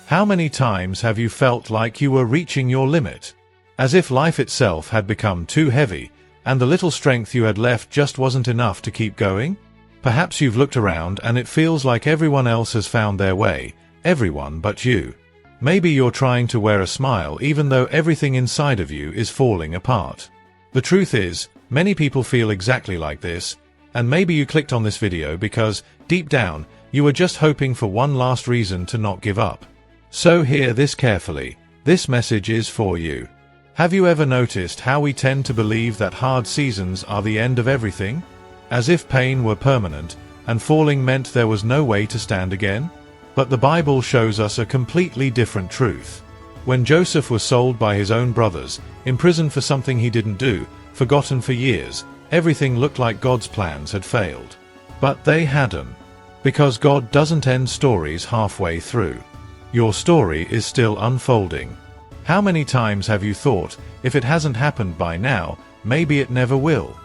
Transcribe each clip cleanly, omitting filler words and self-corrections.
How many times have you felt like you were reaching your limit? As if life itself had become too heavy, and the little strength you had left just wasn't enough to keep going? Perhaps you've looked around and it feels like everyone else has found their way, everyone but you. Maybe you're trying to wear a smile even though everything inside of you is falling apart. The truth is, many people feel exactly like this, and maybe you clicked on this video because, deep down, you were just hoping for one last reason to not give up. So hear this carefully. This message is for you. Have you ever noticed how we tend to believe that hard seasons are the end of everything? As if pain were permanent, and falling meant there was no way to stand again? But the Bible shows us a completely different truth. When Joseph was sold by his own brothers, imprisoned for something he didn't do, forgotten for years, everything looked like God's plans had failed. But they hadn't. Because God doesn't end stories halfway through. Your story is still unfolding. How many times have you thought, if it hasn't happened by now, maybe it never will?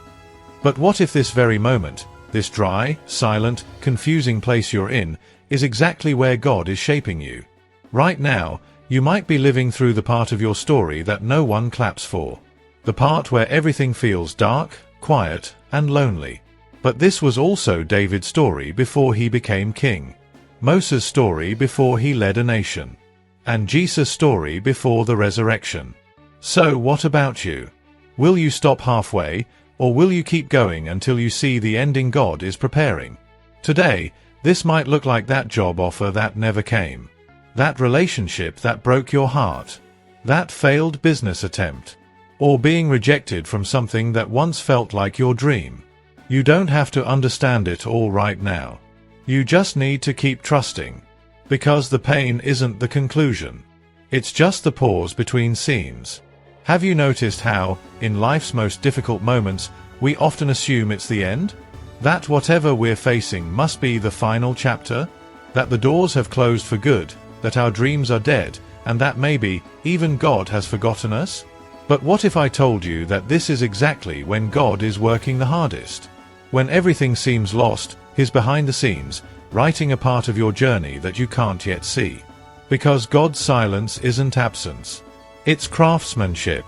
But what if this very moment, this dry, silent, confusing place you're in, is exactly where God is shaping you? Right now, you might be living through the part of your story that no one claps for. The part where everything feels dark, quiet, and lonely. But this was also David's story before he became king. Moses' story before he led a nation. And Jesus' story before the resurrection. So what about you? Will you stop halfway, or will you keep going until you see the ending God is preparing? Today, this might look like that job offer that never came. That relationship that broke your heart. That failed business attempt. Or being rejected from something that once felt like your dream. You don't have to understand it all right now. You just need to keep trusting. Because the pain isn't the conclusion. It's just the pause between scenes. Have you noticed how, in life's most difficult moments, we often assume it's the end? That whatever we're facing must be the final chapter? That the doors have closed for good, that our dreams are dead, and that maybe, even God has forgotten us? But what if I told you that this is exactly when God is working the hardest? When everything seems lost, He's behind the scenes, writing a part of your journey that you can't yet see. Because God's silence isn't absence. It's craftsmanship.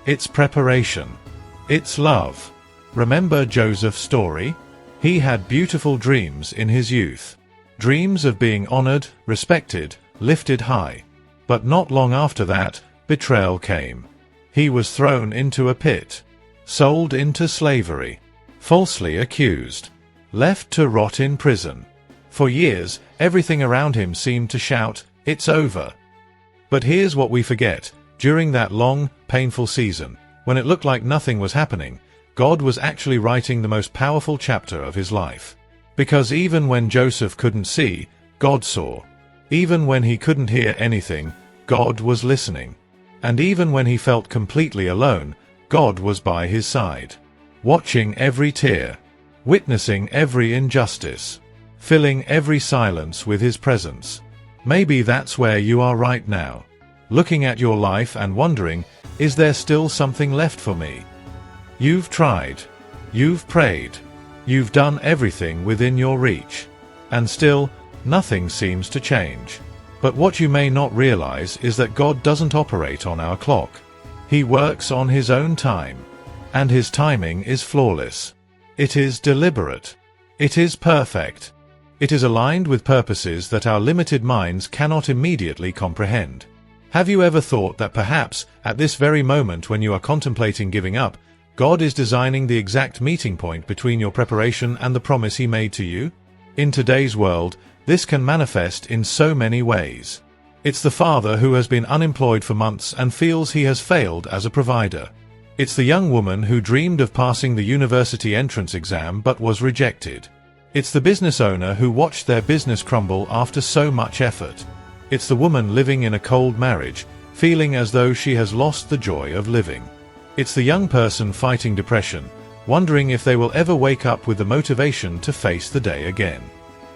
It's preparation. It's love. Remember Joseph's story? He had beautiful dreams in his youth. Dreams of being honored, respected, lifted high. But not long after that, betrayal came. He was thrown into a pit. Sold into slavery. Falsely accused. Left to rot in prison. For years, everything around him seemed to shout, "It's over." But here's what we forget. During that long, painful season, when it looked like nothing was happening, God was actually writing the most powerful chapter of his life. Because even when Joseph couldn't see, God saw. Even when he couldn't hear anything, God was listening. And even when he felt completely alone, God was by his side. Watching every tear. Witnessing every injustice. Filling every silence with his presence. Maybe that's where you are right now. Looking at your life and wondering, is there still something left for me? You've tried. You've prayed. You've done everything within your reach. And still, nothing seems to change. But what you may not realize is that God doesn't operate on our clock. He works on his own time. And his timing is flawless. It is deliberate. It is perfect. It is aligned with purposes that our limited minds cannot immediately comprehend. Have you ever thought that perhaps, at this very moment when you are contemplating giving up, God is designing the exact meeting point between your preparation and the promise He made to you? In today's world, this can manifest in so many ways. It's the father who has been unemployed for months and feels he has failed as a provider. It's the young woman who dreamed of passing the university entrance exam but was rejected. It's the business owner who watched their business crumble after so much effort. It's the woman living in a cold marriage, feeling as though she has lost the joy of living. It's the young person fighting depression, wondering if they will ever wake up with the motivation to face the day again.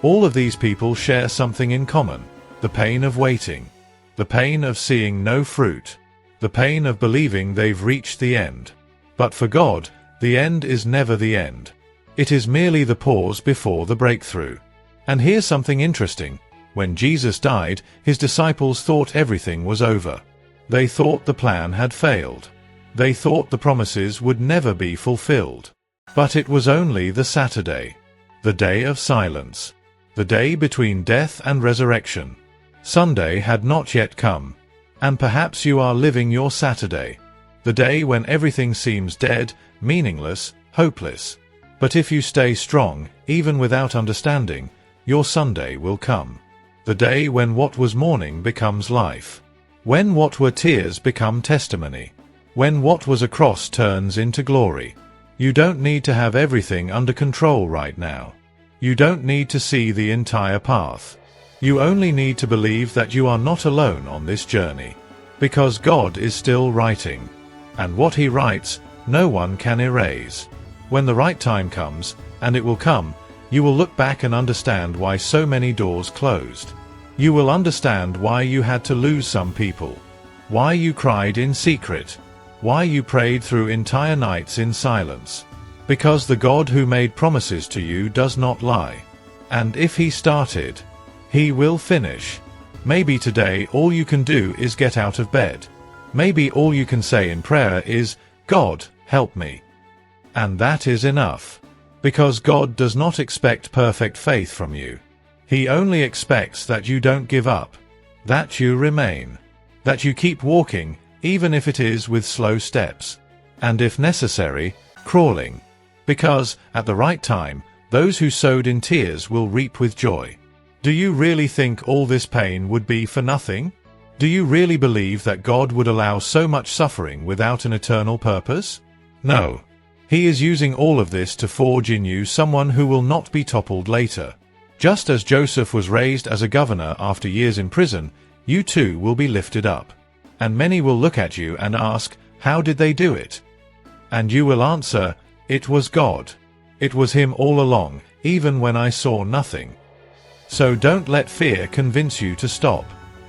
All of these people share something in common: the pain of waiting, the pain of seeing no fruit, the pain of believing they've reached the end. But for God, the end is never the end. It is merely the pause before the breakthrough. And here's something interesting. When Jesus died, his disciples thought everything was over. They thought the plan had failed. They thought the promises would never be fulfilled. But it was only the Saturday, the day of silence, the day between death and resurrection. Sunday had not yet come, and perhaps you are living your Saturday, the day when everything seems dead, meaningless, hopeless. But if you stay strong, even without understanding, your Sunday will come. The day when what was mourning becomes life. When what were tears become testimony. When what was a cross turns into glory. You don't need to have everything under control right now. You don't need to see the entire path. You only need to believe that you are not alone on this journey. Because God is still writing. And what he writes, no one can erase. When the right time comes, and it will come, you will look back and understand why so many doors closed. You will understand why you had to lose some people. Why you cried in secret. Why you prayed through entire nights in silence. Because the God who made promises to you does not lie. And if he started, he will finish. Maybe today all you can do is get out of bed. Maybe all you can say in prayer is, God, help me. And that is enough. Because God does not expect perfect faith from you. He only expects that you don't give up. That you remain. That you keep walking, even if it is with slow steps. And if necessary, crawling. Because, at the right time, those who sowed in tears will reap with joy. Do you really think all this pain would be for nothing? Do you really believe that God would allow so much suffering without an eternal purpose? No. He is using all of this to forge in you someone who will not be toppled later. Just as Joseph was raised as a governor after years in prison, you too will be lifted up. And many will look at you and ask, how did they do it? And you will answer, it was God. It was him all along, even when I saw nothing. So don't let fear convince you to stop.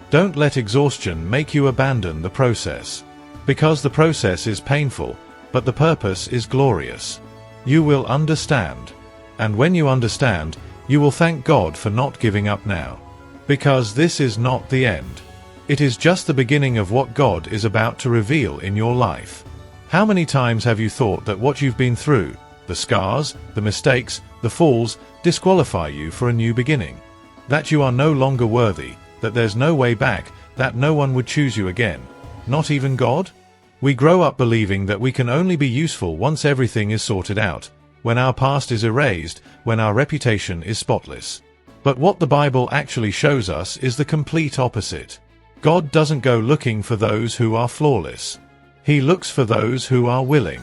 Don't let exhaustion make you abandon the process. Because the process is painful, but the purpose is glorious. You will understand. And when you understand, you will thank God for not giving up now. Because this is not the end. It is just the beginning of what God is about to reveal in your life. How many times have you thought that what you've been through, the scars, the mistakes, the falls, disqualify you for a new beginning? That you are no longer worthy, that there's no way back, that no one would choose you again, not even God? We grow up believing that we can only be useful once everything is sorted out, when our past is erased, when our reputation is spotless. But what the Bible actually shows us is the complete opposite. God doesn't go looking for those who are flawless. He looks for those who are willing.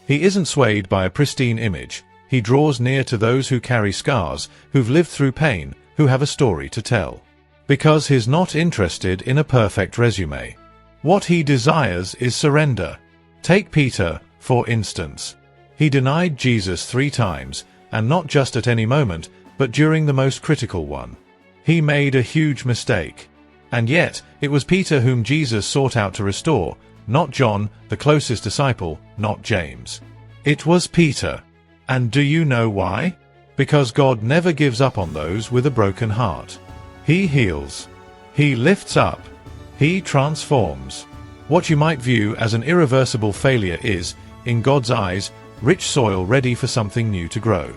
He isn't swayed by a pristine image. He draws near to those who carry scars, who've lived through pain, who have a story to tell. Because he's not interested in a perfect resume. What he desires is surrender. Take Peter, for instance. He denied Jesus 3 times, and not just at any moment, but during the most critical one. He made a huge mistake. And yet, it was Peter whom Jesus sought out to restore, not John, the closest disciple, not James. It was Peter. And do you know why? Because God never gives up on those with a broken heart. He heals. He lifts up. He transforms. What you might view as an irreversible failure is, in God's eyes, rich soil ready for something new to grow.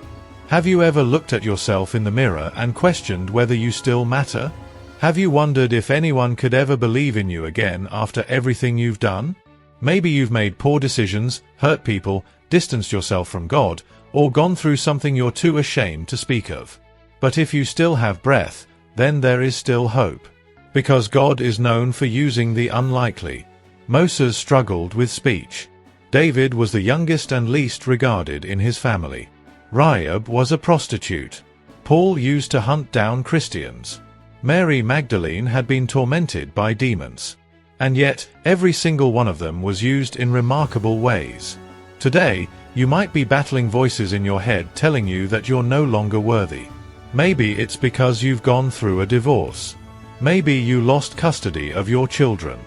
Have you ever looked at yourself in the mirror and questioned whether you still matter? Have you wondered if anyone could ever believe in you again after everything you've done? Maybe you've made poor decisions, hurt people, distanced yourself from God, or gone through something you're too ashamed to speak of. But if you still have breath, then there is still hope. Because God is known for using the unlikely. Moses struggled with speech. David was the youngest and least regarded in his family. Rahab was a prostitute. Paul used to hunt down Christians. Mary Magdalene had been tormented by demons. And yet, every single one of them was used in remarkable ways. Today, you might be battling voices in your head telling you that you're no longer worthy. Maybe it's because you've gone through a divorce. Maybe you lost custody of your children.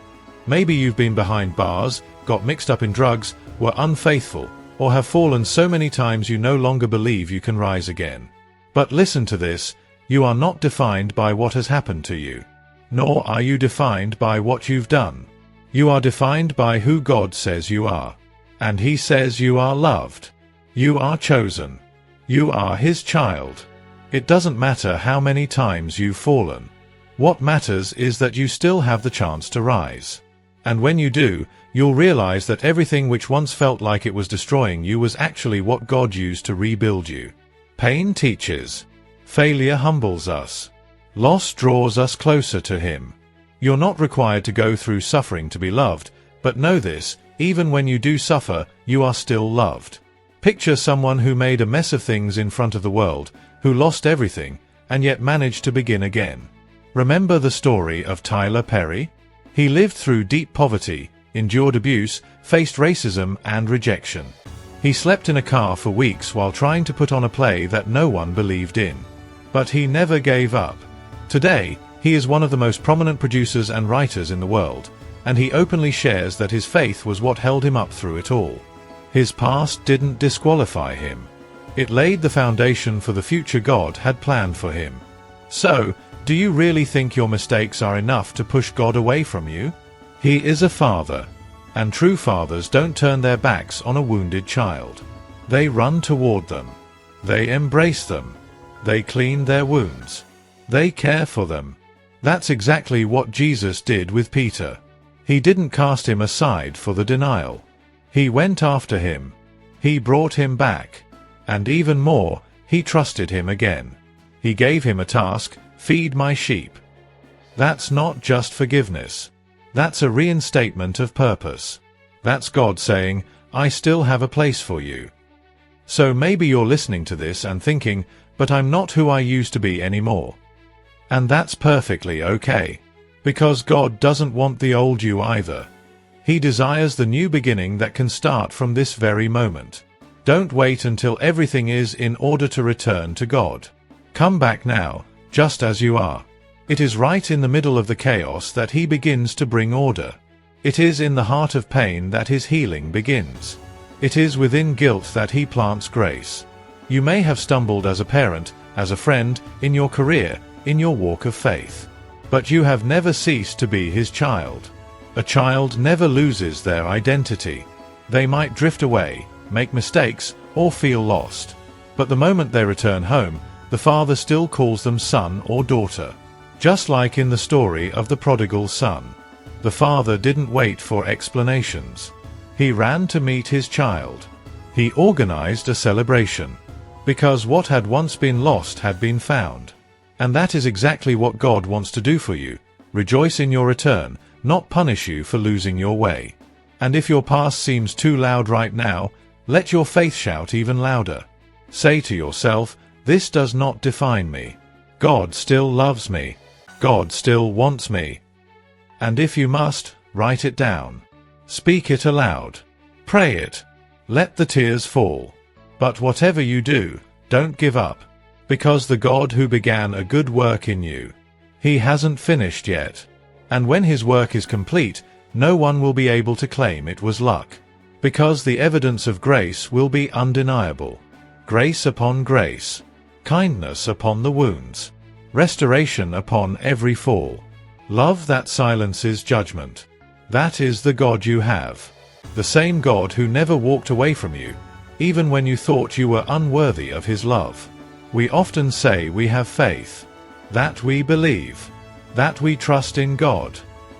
Maybe you've been behind bars, got mixed up in drugs, were unfaithful, or have fallen so many times you no longer believe you can rise again. But listen to this. You are not defined by what has happened to you. Nor are you defined by what you've done. You are defined by who God says you are. And He says you are loved. You are chosen. You are His child. It doesn't matter how many times you've fallen. What matters is that you still have the chance to rise. And when you do, you'll realize that everything which once felt like it was destroying you was actually what God used to rebuild you. Pain teaches. Failure humbles us. Loss draws us closer to Him. You're not required to go through suffering to be loved, but know this, even when you do suffer, you are still loved. Picture someone who made a mess of things in front of the world, who lost everything, and yet managed to begin again. Remember the story of Tyler Perry? He lived through deep poverty, endured abuse, faced racism and rejection. He slept in a car for weeks while trying to put on a play that no one believed in. But he never gave up. Today, he is one of the most prominent producers and writers in the world, and he openly shares that his faith was what held him up through it all. His past didn't disqualify him. It laid the foundation for the future God had planned for him. So, do you really think your mistakes are enough to push God away from you? He is a father, and true fathers don't turn their backs on a wounded child. They run toward them. They embrace them. They clean their wounds. They care for them. That's exactly what Jesus did with Peter. He didn't cast him aside for the denial. He went after him. He brought him back. And even more, he trusted him again. He gave him a task: feed my sheep. That's not just forgiveness. That's a reinstatement of purpose. That's God saying, I still have a place for you. So maybe you're listening to this and thinking, but I'm not who I used to be anymore. And that's perfectly okay. Because God doesn't want the old you either. He desires the new beginning that can start from this very moment. Don't wait until everything is in order to return to God. Come back now, just as you are. It is right in the middle of the chaos that He begins to bring order. It is in the heart of pain that His healing begins. It is within guilt that He plants grace. You may have stumbled as a parent, as a friend, in your career, in your walk of faith. But you have never ceased to be His child. A child never loses their identity. They might drift away, make mistakes, or feel lost. But the moment they return home, the Father still calls them son or daughter. Just like in the story of the prodigal son. The father didn't wait for explanations. He ran to meet his child. He organized a celebration. Because what had once been lost had been found. And that is exactly what God wants to do for you. Rejoice in your return, not punish you for losing your way. And if your past seems too loud right now, let your faith shout even louder. Say to yourself, this does not define me. God still loves me. God still wants me. And if you must, write it down. Speak it aloud. Pray it. Let the tears fall. But whatever you do, don't give up. Because the God who began a good work in you, He hasn't finished yet. And when His work is complete, no one will be able to claim it was luck. Because the evidence of grace will be undeniable. Grace upon grace. Kindness upon the wounds. Restoration upon every fall. Love that silences judgment. That is the God you have. The same God who never walked away from you, even when you thought you were unworthy of His love. We often say we have faith. That we believe. That we trust in God.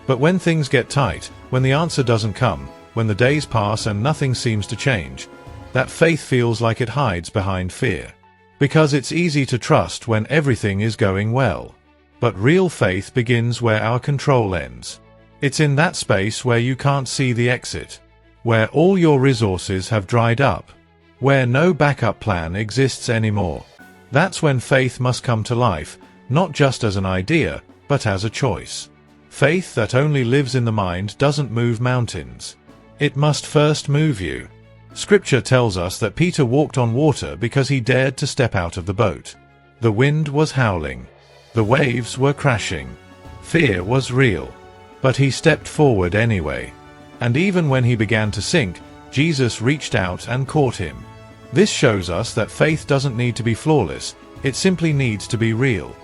But when things get tight, when the answer doesn't come, when the days pass and nothing seems to change, that faith feels like it hides behind fear. Because it's easy to trust when everything is going well. But real faith begins where our control ends. It's in that space where you can't see the exit. Where all your resources have dried up. Where no backup plan exists anymore. That's when faith must come to life, not just as an idea, but as a choice. Faith that only lives in the mind doesn't move mountains. It must first move you. Scripture tells us that Peter walked on water because he dared to step out of the boat. The wind was howling. The waves were crashing. Fear was real. But he stepped forward anyway. And even when he began to sink, Jesus reached out and caught him. This shows us that faith doesn't need to be flawless, It simply needs to be real.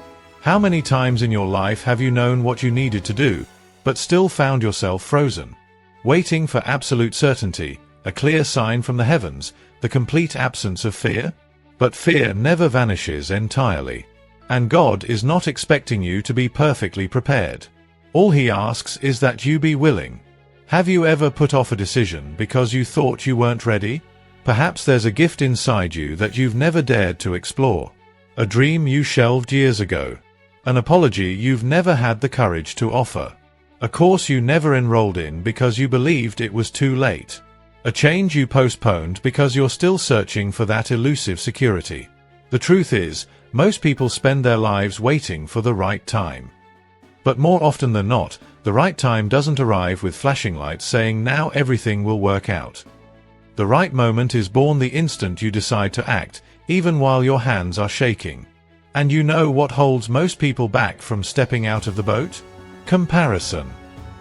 How many times in your life have you known what you needed to do, but still found yourself frozen, waiting for absolute certainty, a clear sign from the heavens, the complete absence of fear? But fear never vanishes entirely. And God is not expecting you to be perfectly prepared. All He asks is that you be willing. Have you ever put off a decision because you thought you weren't ready? Perhaps there's a gift inside you that you've never dared to explore. A dream you shelved years ago. An apology you've never had the courage to offer. A course you never enrolled in because you believed it was too late. A change you postponed because you're still searching for that elusive security. The truth is, most people spend their lives waiting for the right time. But more often than not, the right time doesn't arrive with flashing lights saying now everything will work out. The right moment is born the instant you decide to act, even while your hands are shaking. And you know what holds most people back from stepping out of the boat? Comparison.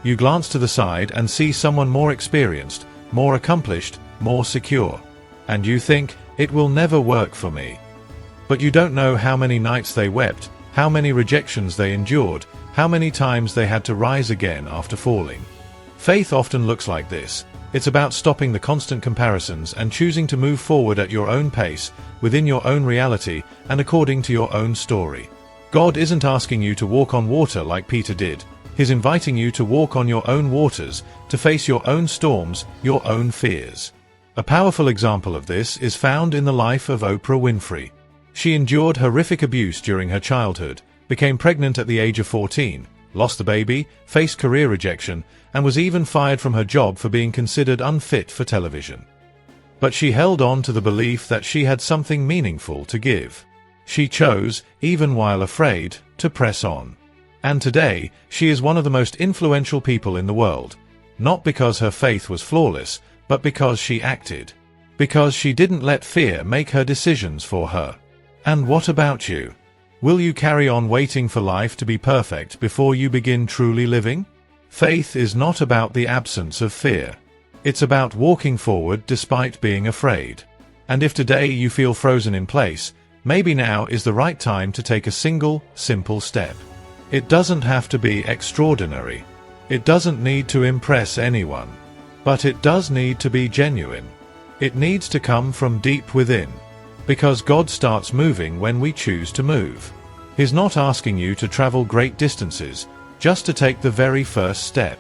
You glance to the side and see someone more experienced, more accomplished, more secure. And you think, it will never work for me. But you don't know how many nights they wept, how many rejections they endured, how many times they had to rise again after falling. Faith often looks like this. It's about stopping the constant comparisons and choosing to move forward at your own pace, within your own reality, and according to your own story. God isn't asking you to walk on water like Peter did. He's inviting you to walk on your own waters, to face your own storms, your own fears. A powerful example of this is found in the life of Oprah Winfrey. She endured horrific abuse during her childhood, became pregnant at the age of 14, lost the baby, faced career rejection, and was even fired from her job for being considered unfit for television. But she held on to the belief that she had something meaningful to give. She chose, even while afraid, to press on. And today, she is one of the most influential people in the world, not because her faith was flawless, but because she acted. Because she didn't let fear make her decisions for her. And what about you? Will you carry on waiting for life to be perfect before you begin truly living? Faith is not about the absence of fear. It's about walking forward despite being afraid. And if today you feel frozen in place, maybe now is the right time to take a single, simple step. It doesn't have to be extraordinary. It doesn't need to impress anyone. But it does need to be genuine. It needs to come from deep within. Because God starts moving when we choose to move. He's not asking you to travel great distances, just to take the very first step.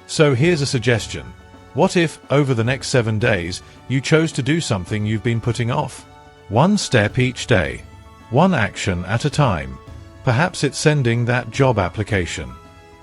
So here's a suggestion. What if, over the next 7 days, you chose to do something you've been putting off? One step each day. One action at a time. Perhaps it's sending that job application.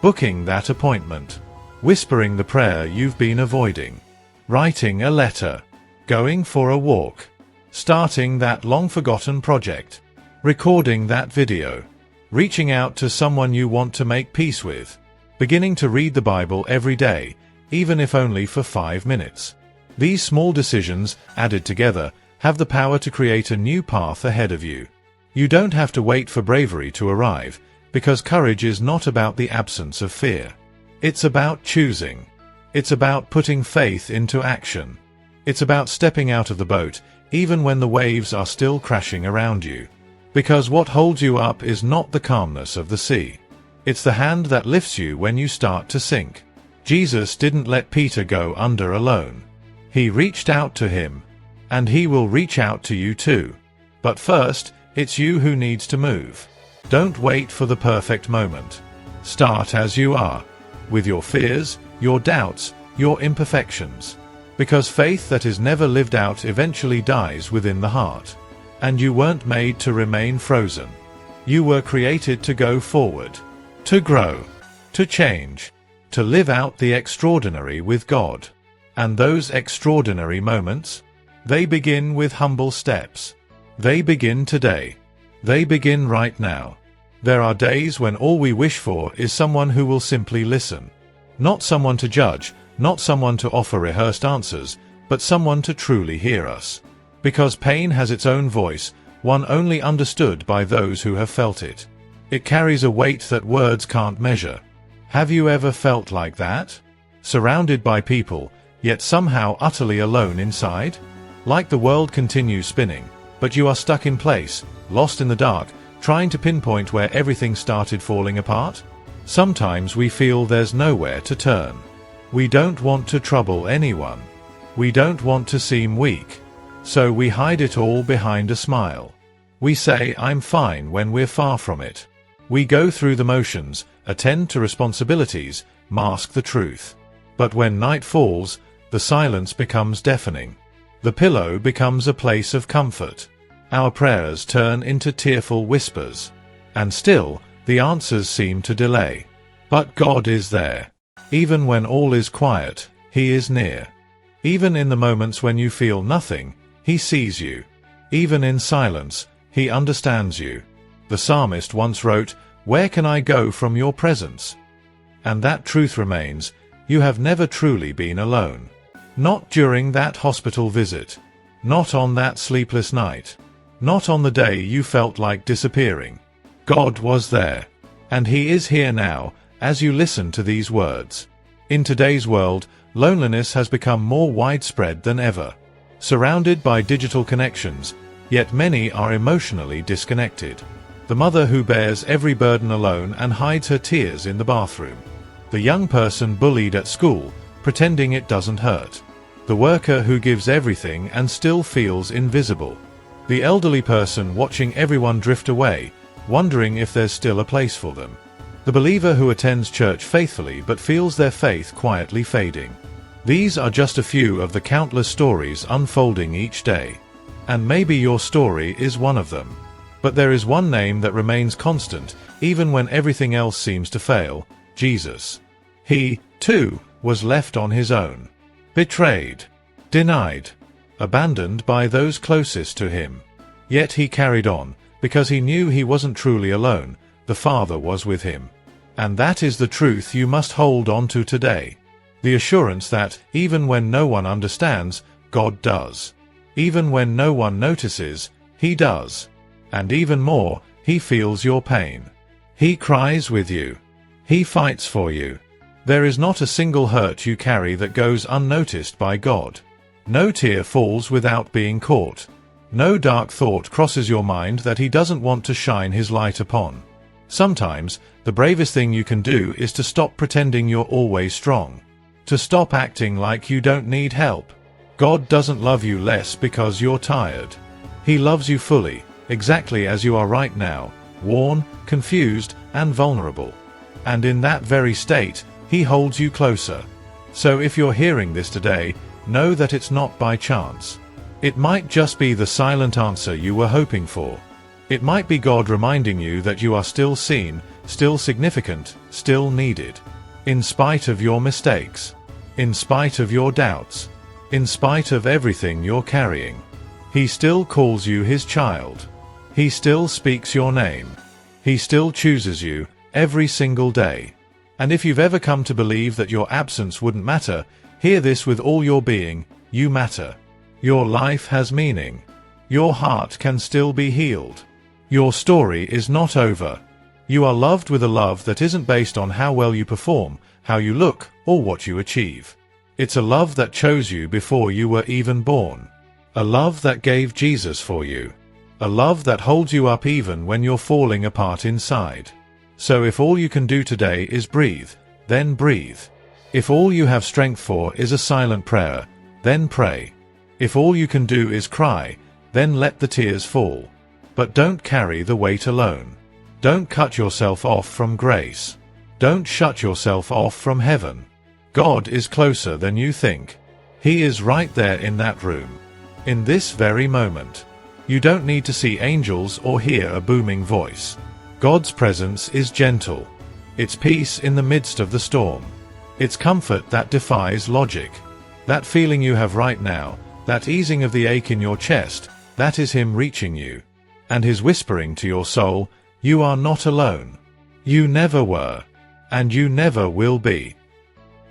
Booking that appointment. Whispering the prayer you've been avoiding. Writing a letter. Going for a walk. Starting that long-forgotten project. Recording that video. Reaching out to someone you want to make peace with. Beginning to read the Bible every day, even if only for 5 minutes. These small decisions, added together, have the power to create a new path ahead of you. You don't have to wait for bravery to arrive, because courage is not about the absence of fear. It's about choosing. It's about putting faith into action. It's about stepping out of the boat, even when the waves are still crashing around you. Because what holds you up is not the calmness of the sea. It's the hand that lifts you when you start to sink. Jesus didn't let Peter go under alone. He reached out to him. And he will reach out to you too. But first, it's you who needs to move. Don't wait for the perfect moment. Start as you are. With your fears, your doubts, your imperfections. Because faith that is never lived out eventually dies within the heart. And you weren't made to remain frozen. You were created to go forward. To grow. To change. To live out the extraordinary with God. And those extraordinary moments? They begin with humble steps. They begin today. They begin right now. There are days when all we wish for is someone who will simply listen. Not someone to judge, not someone to offer rehearsed answers, but someone to truly hear us. Because pain has its own voice, one only understood by those who have felt it. It carries a weight that words can't measure. Have you ever felt like that? Surrounded by people, yet somehow utterly alone inside? Like the world continues spinning, but you are stuck in place, lost in the dark, trying to pinpoint where everything started falling apart? Sometimes we feel there's nowhere to turn. We don't want to trouble anyone. We don't want to seem weak. So we hide it all behind a smile. We say, "I'm fine," when we're far from it. We go through the motions, attend to responsibilities, mask the truth. But when night falls, the silence becomes deafening. The pillow becomes a place of comfort. Our prayers turn into tearful whispers. And still, the answers seem to delay. But God is there. Even when all is quiet, He is near. Even in the moments when you feel nothing, He sees you. Even in silence, He understands you. The psalmist once wrote, "Where can I go from your presence?" And that truth remains, you have never truly been alone. Not during that hospital visit. Not on that sleepless night. Not on the day you felt like disappearing. God was there. And He is here now, as you listen to these words. In today's world, loneliness has become more widespread than ever. Surrounded by digital connections, yet many are emotionally disconnected. The mother who bears every burden alone and hides her tears in the bathroom. The young person bullied at school, pretending it doesn't hurt. The worker who gives everything and still feels invisible. The elderly person watching everyone drift away, wondering if there's still a place for them. The believer who attends church faithfully but feels their faith quietly fading. These are just a few of the countless stories unfolding each day. And maybe your story is one of them. But there is one name that remains constant, even when everything else seems to fail: Jesus. He, too, was left on His own. Betrayed. Denied. Abandoned by those closest to Him. Yet He carried on, because He knew He wasn't truly alone. The Father was with Him. And that is the truth you must hold on to today. The assurance that, even when no one understands, God does. Even when no one notices, He does. And even more, He feels your pain. He cries with you. He fights for you. There is not a single hurt you carry that goes unnoticed by God. No tear falls without being caught. No dark thought crosses your mind that He doesn't want to shine His light upon. Sometimes, the bravest thing you can do is to stop pretending you're always strong. To stop acting like you don't need help. God doesn't love you less because you're tired. He loves you fully, exactly as you are right now, worn, confused, and vulnerable. And in that very state, He holds you closer. So if you're hearing this today, know that it's not by chance. It might just be the silent answer you were hoping for. It might be God reminding you that you are still seen, still significant, still needed. In spite of your mistakes. In spite of your doubts. In spite of everything you're carrying. He still calls you His child. He still speaks your name. He still chooses you, every single day. And if you've ever come to believe that your absence wouldn't matter, hear this with all your being: you matter. Your life has meaning. Your heart can still be healed. Your story is not over. You are loved with a love that isn't based on how well you perform, how you look, or what you achieve. It's a love that chose you before you were even born. A love that gave Jesus for you. A love that holds you up even when you're falling apart inside. So if all you can do today is breathe, then breathe. If all you have strength for is a silent prayer, then pray. If all you can do is cry, then let the tears fall. But don't carry the weight alone. Don't cut yourself off from grace. Don't shut yourself off from heaven. God is closer than you think. He is right there in that room. In this very moment. You don't need to see angels or hear a booming voice. God's presence is gentle. It's peace in the midst of the storm. It's comfort that defies logic. That feeling you have right now, that easing of the ache in your chest, that is Him reaching you. And His whispering to your soul, you are not alone. You never were. And you never will be.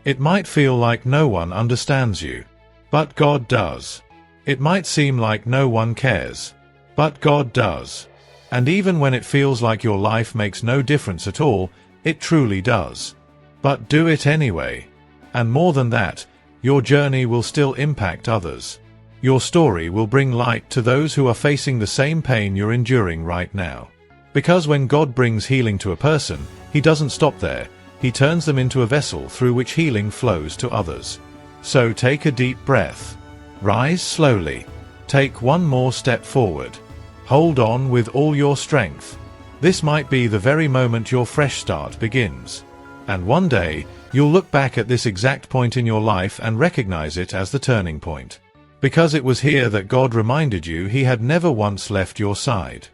It might feel like no one understands you. But God does. It might seem like no one cares. But God does. And even when it feels like your life makes no difference at all, it truly does. But do it anyway. And more than that, your journey will still impact others. Your story will bring light to those who are facing the same pain you're enduring right now. Because when God brings healing to a person, He doesn't stop there. He turns them into a vessel through which healing flows to others. So take a deep breath. Rise slowly. Take one more step forward. Hold on with all your strength. This might be the very moment your fresh start begins. And one day, you'll look back at this exact point in your life and recognize it as the turning point. Because it was here that God reminded you He had never once left your side.